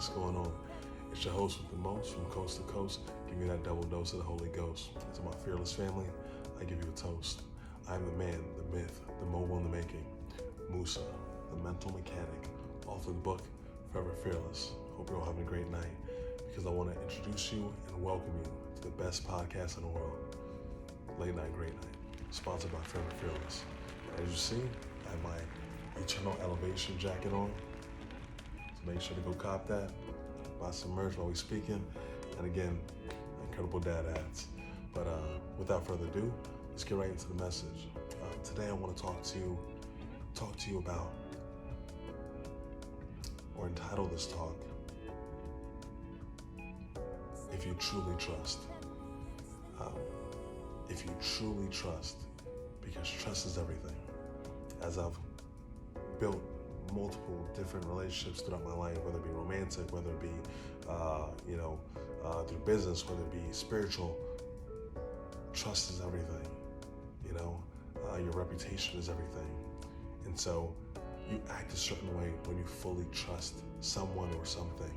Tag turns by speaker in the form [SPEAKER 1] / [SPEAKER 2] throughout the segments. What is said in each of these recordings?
[SPEAKER 1] What's going on? It's your host with the most from coast to coast. Give me that double dose of the Holy Ghost. To my fearless family, I give you a toast. I'm the man, the myth, the mogul in the making. Musa, the mental mechanic, author of the book, Forever Fearless. Hope you're all having a great night because I want to introduce you and welcome you to the best podcast in the world, Late Night Great Night, sponsored by Forever Fearless. As you see, I have my Eternal Elevation jacket on, so make sure to go cop that, buy some merch while we're speaking, and again, incredible dad ads. But without further ado, let's get right into the message. Today I want to talk to you about, or entitle this talk, If You Truly Trust. If you truly trust, because trust is everything. As I've built multiple different relationships throughout my life, whether it be romantic, whether it be, through business, whether it be spiritual, trust is everything. Your reputation is everything. And so you act a certain way when you fully trust someone or something.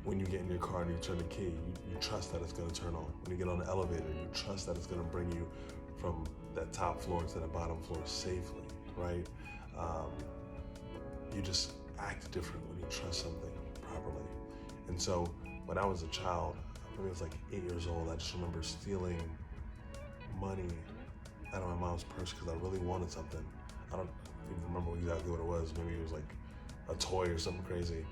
[SPEAKER 1] When you get in your car and you turn the key, you trust that it's going to turn on. When you get on the elevator, you trust that it's going to bring you from that top floor to the bottom floor safely, right? You just act different when you trust something properly. And so when I was a child, maybe I was like 8 years old, I just remember stealing money out of my mom's purse because I really wanted something. I don't even remember exactly what it was. Maybe it was like a toy or something crazy.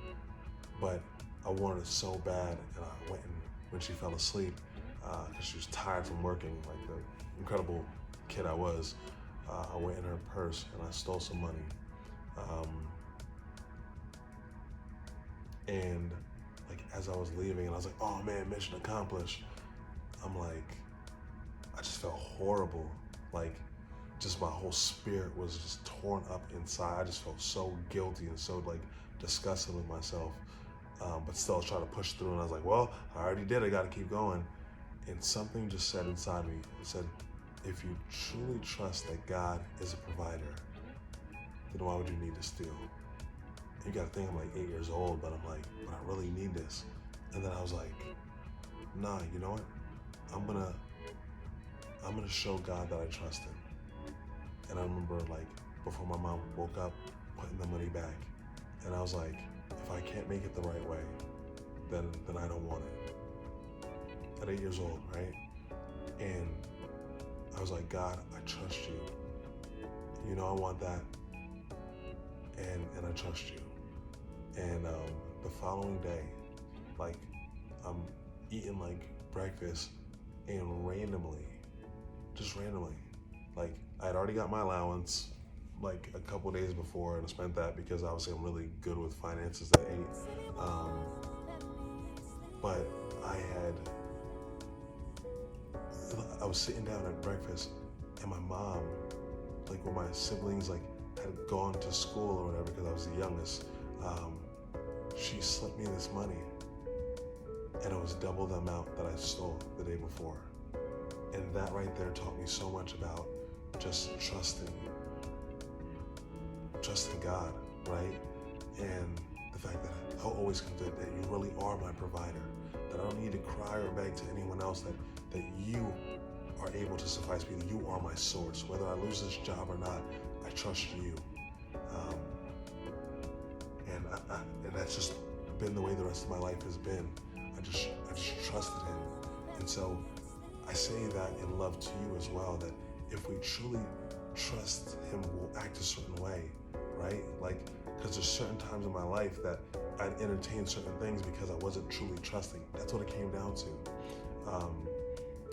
[SPEAKER 1] But I wanted it so bad, and I went and when she fell asleep, because she was tired from working, like the incredible kid I was, I went in her purse and I stole some money. And like as I was leaving, and I was like, oh man, mission accomplished. I'm like, I just felt horrible. Like just my whole spirit was just torn up inside. I just felt so guilty and so like disgusted with myself. But still I was trying to push through, and I was like, well, I already did, I gotta keep going. And something just said inside me, it said, if you truly trust that God is a provider, then why would you need to steal? You gotta think I'm like 8 years old, but I'm like, but I really need this. And then I was like, nah, you know what? I'm gonna show God that I trust him. And I remember like before my mom woke up, putting the money back. And I was like, if I can't make it the right way, then I don't want it. At 8 years old, right? And I was like, God, I trust you. You know I want that, and I trust you. And the following day, like I'm eating like breakfast, and randomly, like I had already got my allowance like a couple days before, and I spent that because obviously I'm really good with finances at 8. But I was sitting down at breakfast, and my mom, like when my siblings like had gone to school or whatever, because I was the youngest, she slipped me this money, and it was double the amount that I stole the day before. And that right there taught me so much about just trusting God, right? And the fact that I'll always convict that you really are my provider, that I don't need to cry or beg to anyone else, that you are able to suffice me, that you are my source. Whether I lose this job or not, I trust you. And that's just been the way the rest of my life has been. I just trusted him. And so I say that in love to you as well, that if we truly trust him, we'll act a certain way, right? Like, because there's certain times in my life that I'd entertain certain things because I wasn't truly trusting. That's what it came down to.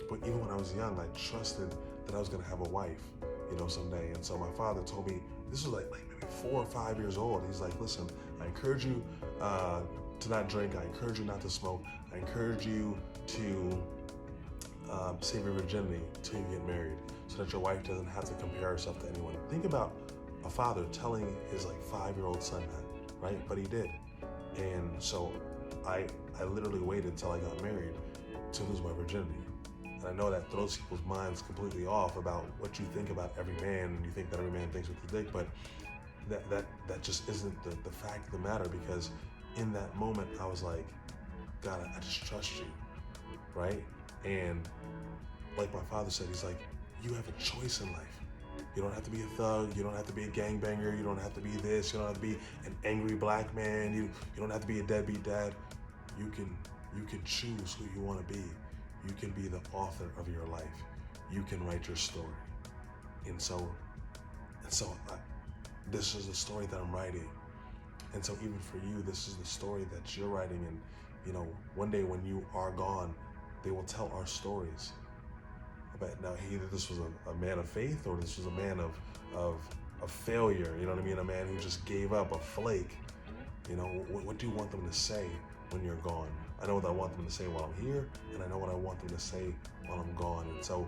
[SPEAKER 1] But even when I was young, I trusted that I was going to have a wife, someday. And so my father told me, this was like maybe 4 or 5 years old. He's like, listen, I encourage you to not drink. I encourage you not to smoke. I encourage you to save your virginity till you get married, so that your wife doesn't have to compare herself to anyone. Think about a father telling his like 5-year-old son that, right? But he did. And so I literally waited till I got married to lose my virginity. And I know that throws people's minds completely off about what you think about every man, and you think that every man thinks with the dick, but that just isn't the fact of the matter, because in that moment I was like, God, I just trust you, right? And like my father said, he's like, you have a choice in life. You don't have to be a thug. You don't have to be a gangbanger. You don't have to be this. You don't have to be an angry black man. You don't have to be a deadbeat dad. You can choose who you want to be. You can be the author of your life. You can write your story. And so this is the story that I'm writing. And so even for you, this is the story that you're writing. And you know, one day when you are gone, they will tell our stories. But now either this was a man of faith, or this was a man of failure, you know what I mean? A man who just gave up, a flake. You know, what do you want them to say when you're gone? I know what I want them to say while I'm here, and I know what I want them to say while I'm gone. And so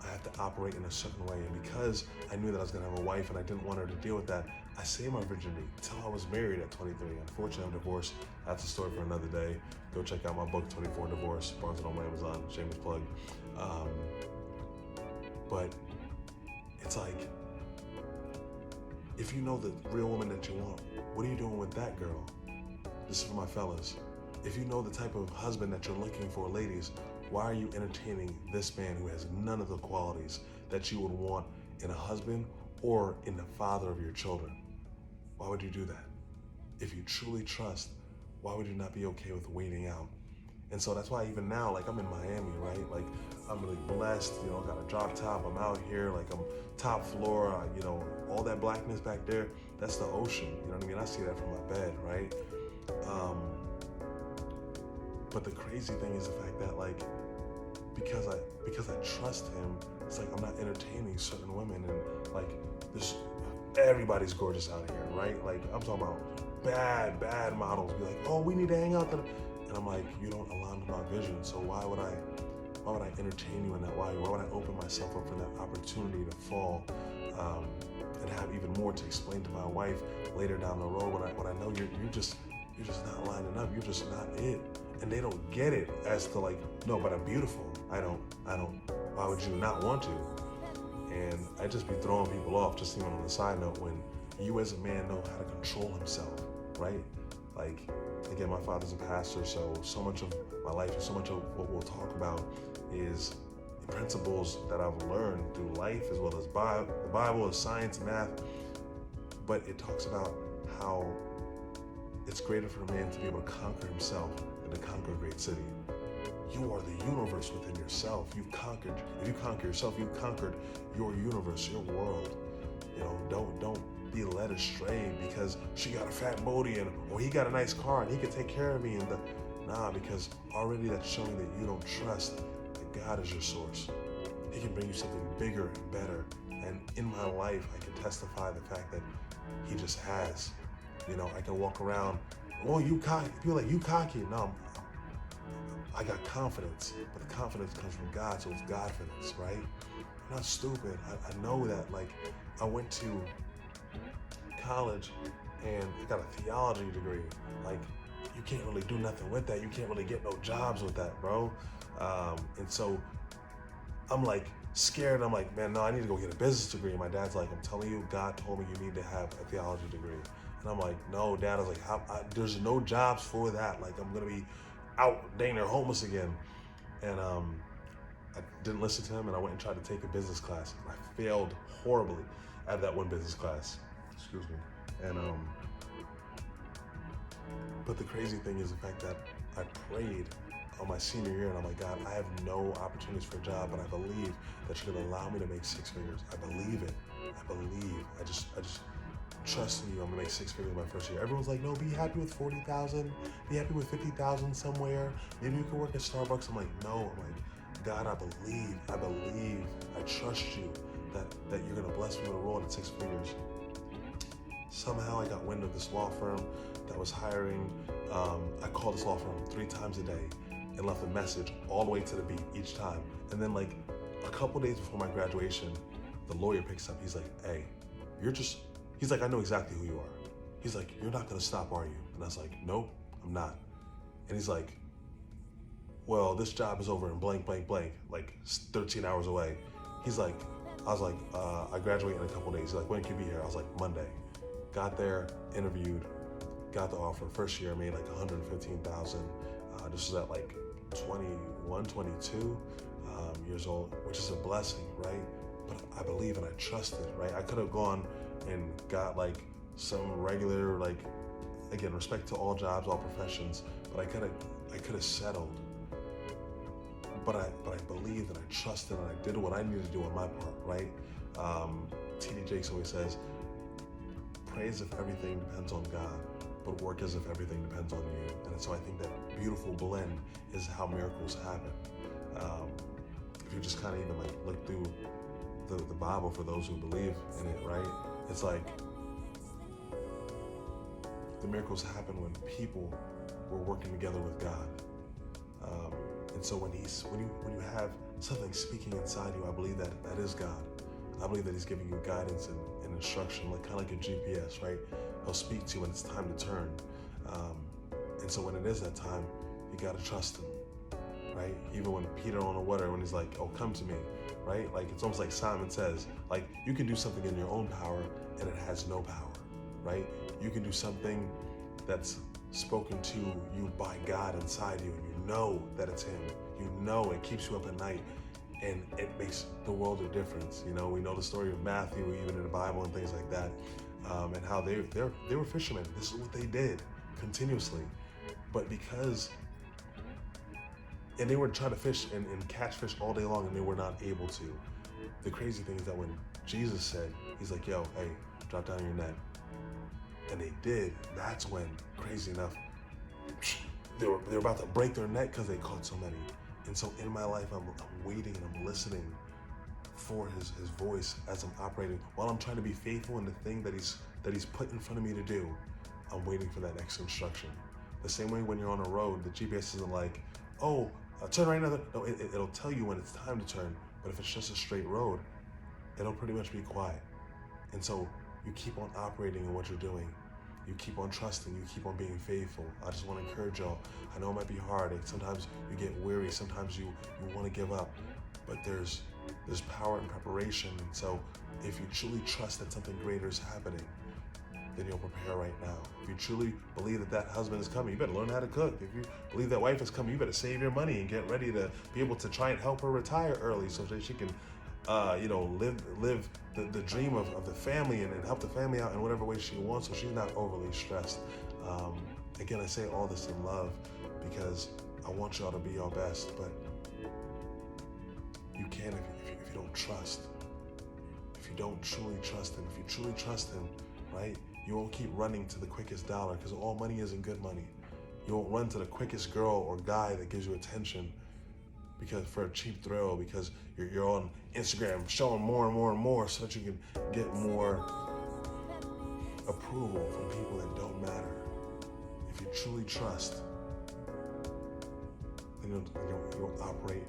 [SPEAKER 1] I have to operate in a certain way. And because I knew that I was gonna have a wife and I didn't want her to deal with that, I saved my virginity until I was married at 23. Unfortunately, I'm divorced. That's a story for another day. Go check out my book, 24 Divorce, Barnes & Noble, Amazon, shameless plug. But it's like, if you know the real woman that you want, what are you doing with that girl? This is for my fellas. If you know the type of husband that you're looking for, ladies, why are you entertaining this man who has none of the qualities that you would want in a husband or in the father of your children? Why would you do that? If you truly trust, why would you not be okay with waiting out? And so that's why even now, like I'm in Miami, right? Like I'm really blessed, you know, I got a drop top, I'm out here, like I'm top floor, you know, all that blackness back there, that's the ocean, you know what I mean? I see that from my bed, right? But the crazy thing is the fact that like, because I trust him, it's like I'm not entertaining certain women, and like everybody's gorgeous out here, right? Like I'm talking about bad models be like, oh, we need to hang out. And I'm like, you don't align with my vision, so why would I entertain you in that way? Why would I open myself up for that opportunity to fall and have even more to explain to my wife later down the road when I know you're just not lining up, you're just not it. And they don't get it as to like, no, but I'm beautiful. I don't, why would you not want to? And I just be throwing people off, just even on the side note, when you as a man know how to control himself, right? Like, again, my father's a pastor, so much of my life and so much of what we'll talk about is principles that I've learned through life, as well as the Bible, as science, math. But it talks about how it's greater for a man to be able to conquer himself than to conquer a great city. You are the universe within yourself. You've conquered. If you conquer yourself, you've conquered your universe, your world. You know, don't be led astray because she got a fat booty or he got a nice car and he can take care of me. Because already that's showing that you don't trust that God is your source. He can bring you something bigger and better. And in my life, I can testify the fact that he just has. You know, I can walk around, oh, you cocky. People are like, you cocky. No, I got confidence, but the confidence comes from God, so it's Godfidence, right? I'm not stupid. I know that. Like, I went to college and I got a theology degree. Like, you can't really do nothing with that. You can't really get no jobs with that, bro. And so I'm like scared. I'm like, man, no, I need to go get a business degree. And my dad's like, I'm telling you, God told me you need to have a theology degree. And I'm like, no, Dad. I was like, there's no jobs for that. Like, I'm gonna be out dang near homeless again. And I didn't listen to him, and I went and tried to take a business class. And I failed horribly at that one business class. Excuse me. And but the crazy thing is the fact that I prayed on my senior year, and I'm like, God, I have no opportunities for a job, but I believe that you're gonna allow me to make 6 figures. I believe it. I believe. I just trust in you. I'm gonna make 6 figures my first year. Everyone's like, no, be happy with 40,000. Be happy with 50,000 somewhere. Maybe you can work at Starbucks. I'm like, no. I'm like, God, I believe. I trust you that you're gonna bless me with a role at 6 figures. Somehow I got wind of this law firm that was hiring. I called this law firm 3 times a day and left a message all the way to the beat each time. And then like a couple days before my graduation, the lawyer picks up. He's like, hey, he's like, I know exactly who you are. He's like, you're not gonna stop, are you? And I was like, nope, I'm not. And he's like, well, this job is over in blank, blank, blank, like 13 hours away. He's like, I was like, I graduate in a couple days. He's like, when can you be here? I was like, Monday. got there, interviewed, got the offer. First year I made like 115,000. This was at like 21, 22 years old, which is a blessing, right? But I believe and I trusted, right? I could have gone and got like some regular, like, again, respect to all jobs, all professions, but I could have settled. But I believed and I trusted and I did what I needed to do on my part, right? T.D. Jakes always says, pray as if everything depends on God, but work as if everything depends on you. And so I think that beautiful blend is how miracles happen. If you just kind of even like look through the Bible for those who believe in it, right? It's like the miracles happen when people were working together with God. And so when you have something speaking inside you, I believe that is God. I believe that he's giving you guidance and instruction, like kind of like a GPS, right? He'll speak to you when it's time to turn. And so when it is that time, you got to trust him, right? Even when Peter on the water, when he's like, oh, come to me, right? Like, it's almost like Simon says, like, you can do something in your own power and it has no power, right? You can do something that's spoken to you by God inside you, and you know that it's him. You know it keeps you up at night, and it makes the world a difference. You know, we know the story of Matthew, even in the Bible and things like that, and how they were fishermen. This is what they did continuously. But because, and they were trying to fish and catch fish all day long, and they were not able to. The crazy thing is that when Jesus said, he's like, yo, hey, drop down your net. And they did. That's when, crazy enough, they were about to break their net because they caught so many. And so in my life, I'm waiting and I'm listening for his voice as I'm operating. While I'm trying to be faithful in the thing that he's put in front of me to do, I'm waiting for that next instruction. The same way when you're on a road, the GPS isn't like, oh, turn right now. No, it'll tell you when it's time to turn. But if it's just a straight road, it'll pretty much be quiet. And so you keep on operating in what you're doing. You keep on trusting, you keep on being faithful. I just want to encourage y'all. I know it might be hard. Sometimes you get weary, sometimes you want to give up, but there's power in preparation. And so if you truly trust that something greater is happening, then you'll prepare right now. If you truly believe that husband is coming, you better learn how to cook. If you believe that wife is coming, you better save your money and get ready to be able to try and help her retire early so that she can live the dream of the family and help the family out in whatever way she wants, so she's not overly stressed. Again, I say all this in love because I want y'all to be your best, but you can't if you don't trust. If you don't truly trust him, if you truly trust him, right, you won't keep running to the quickest dollar, because all money isn't good money. You won't run to the quickest girl or guy that gives you attention because for a cheap thrill, because you're on Instagram showing more and more and more so that you can get more approval from people that don't matter. If you truly trust, then you'll operate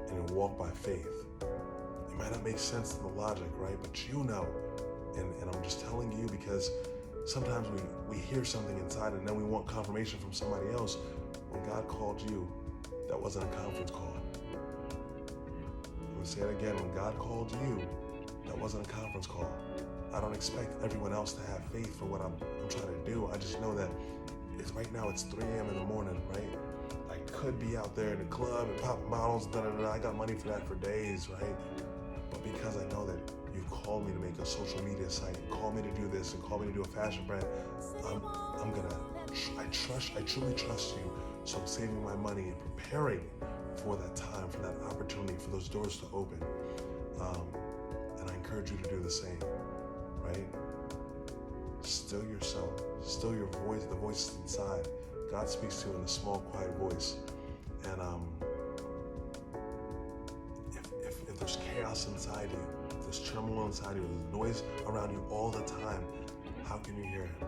[SPEAKER 1] and you'll walk by faith. It might not make sense to the logic, right? But you know, and I'm just telling you because sometimes we hear something inside and then we want confirmation from somebody else. When God called you, that wasn't a conference call. I'm gonna say it again. When God called you, that wasn't a conference call. I don't expect everyone else to have faith for what I'm trying to do. I just know that right now it's 3 a.m. in the morning, right? I could be out there in the club and popping bottles, I got money for that for days, right? But because I know that you've called me to make a social media site, and called me to do this, and called me to do a fashion brand, I truly trust you. So I'm saving my money and preparing for that time, for that opportunity, for those doors to open. And I encourage you to do the same, right? Still yourself, still your voice, the voice inside. God speaks to you in a small, quiet voice. And if there's chaos inside you, if there's turmoil inside you, there's noise around you all the time, how can you hear him?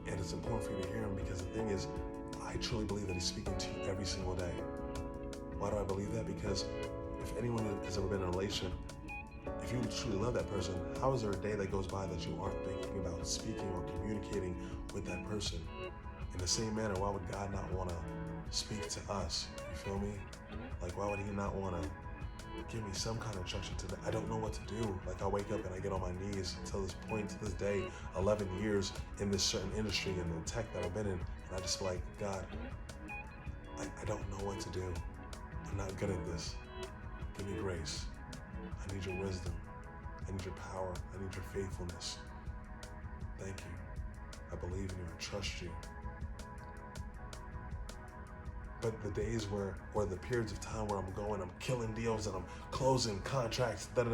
[SPEAKER 1] And it's important for you to hear him because the thing is, I truly believe that he's speaking to you every single day. Why do I believe that? Because if anyone has ever been in a relationship, if you truly love that person, how is there a day that goes by that you aren't thinking about speaking or communicating with that person? In the same manner, why would God not want to speak to us? You feel me? Like, why would he not want to give me some kind of instruction today. I don't know what to do. Like, I wake up and I get on my knees until this point, to this day, 11 years in this certain industry and the tech that I've been in, and I just feel like, God, I don't know what to do. I'm not good at this. Give me grace. I need your wisdom. I need your power. I need your faithfulness. Thank you. I believe in you. I trust you. But the days or the periods of time where I'm killing deals and I'm closing contracts, and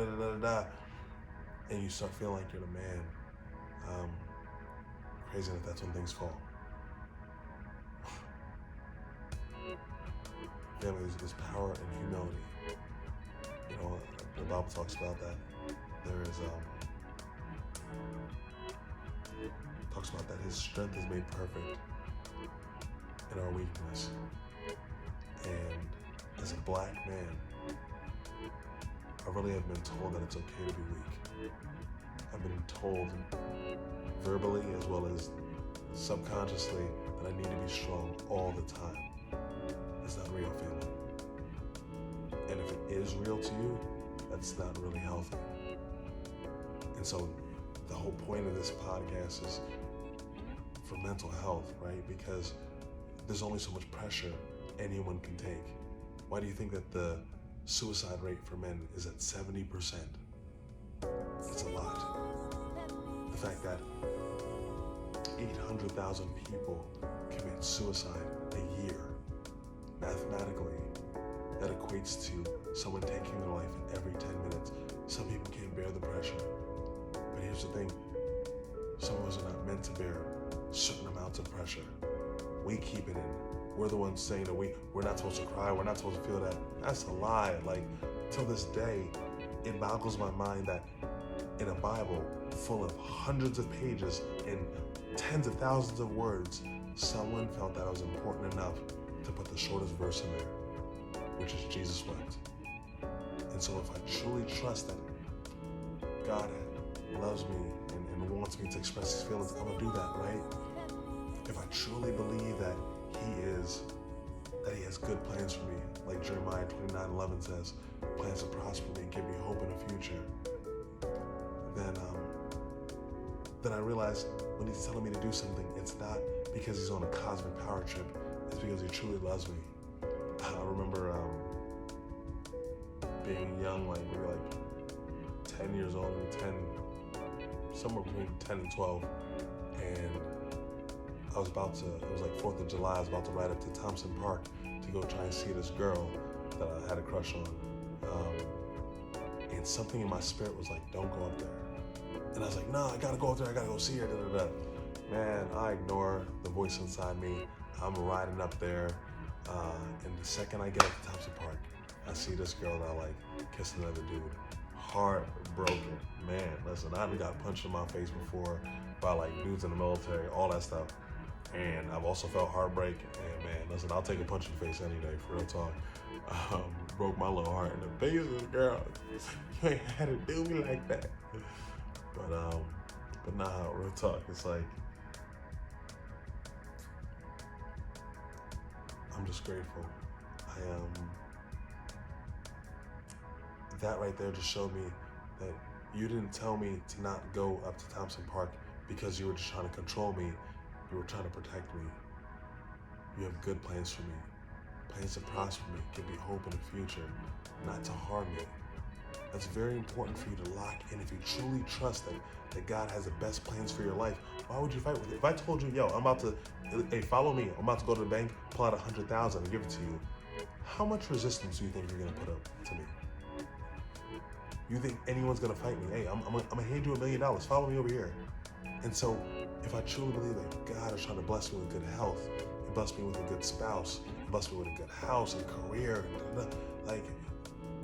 [SPEAKER 1] you start feeling like you're the man, crazy that that's when things fall. Yeah, there's power in humility. You know, the Bible talks about that. There is, talks about that his strength is made perfect in our weakness. And as a black man, I really have been told that it's okay to be weak. I've been told verbally as well as subconsciously that I need to be strong all the time. It's not real, family. And if it is real to you, that's not really healthy. And so the whole point of this podcast is for mental health, right? Because there's only so much pressure anyone can take. Why do you think that the suicide rate for men is at 70%? It's a lot. The fact that 800,000 people commit suicide a year, mathematically, that equates to someone taking their life every 10 minutes. Some people can't bear the pressure. But here's the thing. Some of us are not meant to bear certain amounts of pressure. We keep it in. We're the ones saying that we're not supposed to cry, we're not supposed to feel that. That's a lie. Like, till this day, it boggles my mind that in a Bible full of hundreds of pages and tens of thousands of words, someone felt that it was important enough to put the shortest verse in there, which is Jesus wept. And so if I truly trust that God loves me and wants me to express his feelings, I'm gonna do that, right? If I truly believe that he has good plans for me, like Jeremiah 29:11 says, plans to prosper me and give me hope in the future, then I realize when he's telling me to do something, it's not because he's on a cosmic power trip, it's because he truly loves me. I remember being young, like maybe like 10 years old, somewhere between 10 and 12, and it was like 4th of July, I was about to ride up to Thompson Park to go try and see this girl that I had a crush on. And something in my spirit was like, don't go up there. And I was like, no, I gotta go up there, I gotta go see her, Man, I ignore the voice inside me. I'm riding up there, and the second I get up to Thompson Park, I see this girl that I like kiss another dude. Heartbroken. Man, listen, I got punched in my face before by like dudes in the military, all that stuff. And I've also felt heartbreak, and man, listen, I'll take a punch in the face any day, for real talk. Broke my little heart in the face of the girl. You ain't had to do me like that. But nah, real talk, it's like, I'm just grateful. That right there just showed me that you didn't tell me to not go up to Thompson Park because you were just trying to control me. You were trying to protect me. You have good plans for me. Plans to prosper me, give me hope in the future, not to harm me. That's very important for you to lock in. If you truly trust that God has the best plans for your life, why would you fight with it? If I told you, hey, follow me, I'm about to go to the bank, pull out 100,000 and give it to you, how much resistance do you think you're gonna put up to me? You think anyone's gonna fight me? Hey, I'm gonna hand you $1 million, follow me over here. And so, if I truly believe that God is trying to bless me with good health, and bless me with a good spouse, and bless me with a good house and career, like,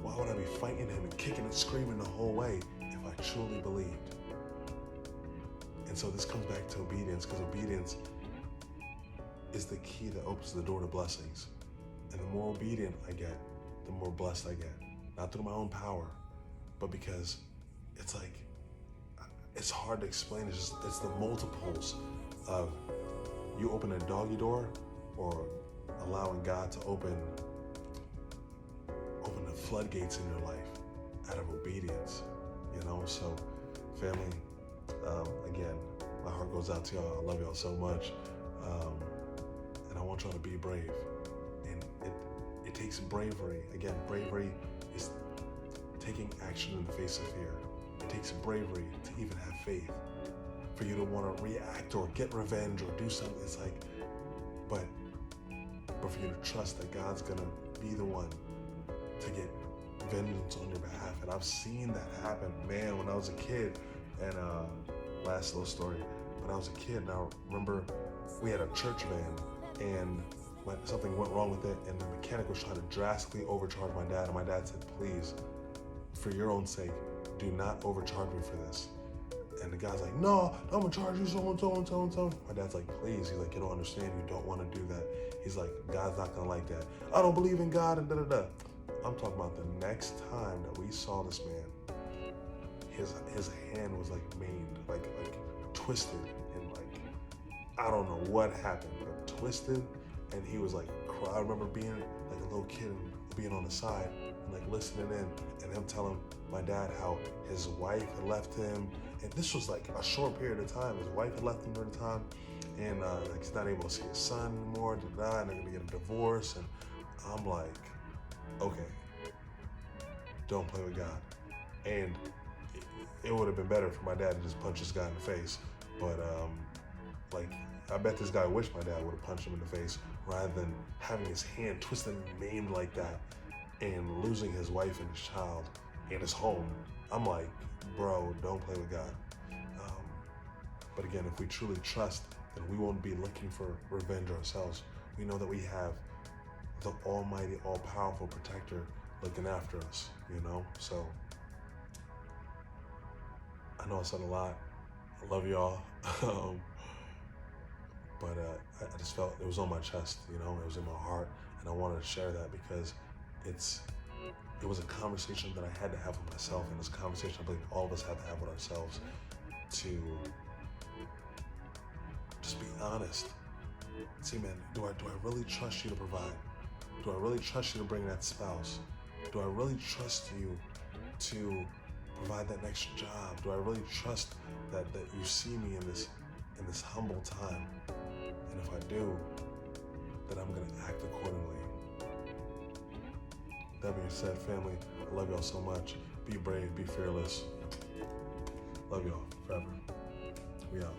[SPEAKER 1] why would I be fighting him and kicking and screaming the whole way if I truly believed? And so this comes back to obedience, because obedience is the key that opens the door to blessings. And the more obedient I get, the more blessed I get. Not through my own power, but because it's like, it's hard to explain. It's the multiples of you open a doggy door or allowing God to open a floodgates in your life out of obedience, you know? So family, again, my heart goes out to y'all. I love y'all so much. And I want y'all to be brave. And it takes bravery. Again, bravery is taking action in the face of fear. It takes bravery to even have faith. For you to want to react or get revenge or do something, it's like, but for you to trust that God's gonna be the one to get vengeance on your behalf. And I've seen that happen, man, when I was a kid. And last little story, when I was a kid, now remember we had a church van and something went wrong with it, and the mechanic was trying to drastically overcharge my dad, and my dad said, please, for your own sake, do not overcharge me for this. And the guy's like, no, I'm gonna charge you so and so and so and so. My dad's like, please. He's like, you don't understand. You don't want to do that. He's like, God's not gonna like that. I don't believe in God and da-da-da. I'm talking about the next time that we saw this man, his hand was like maimed, like twisted, and like, I don't know what happened, but twisted, and he was like, I remember being like a little kid and being on the side and like listening in, and him telling my dad how his wife had left him. And this was like a short period of time. His wife had left him during the time, and like he's not able to see his son anymore, and they're gonna get a divorce. And I'm like, okay, don't play with God. And it would have been better for my dad to just punch this guy in the face, but like, I bet this guy wished my dad would have punched him in the face rather than having his hand twisted and maimed like that and losing his wife and his child and his home. I'm like, bro, don't play with God. But again, if we truly trust, then we won't be looking for revenge ourselves. We know that we have the almighty, all-powerful protector looking after us, you know? So, I know I said a lot. I love y'all. But I just felt it was on my chest, you know? It was in my heart, and I wanted to share that because it was a conversation that I had to have with myself, and this conversation I believe all of us have to have with ourselves to just be honest. See, man, do I really trust you to provide? Do I really trust you to bring that spouse? Do I really trust you to provide that next job? Do I really trust that you see me in this humble time? And if I do, then I'm gonna act accordingly. That being said, family, I love y'all so much. Be brave, be fearless. Love y'all forever. We out.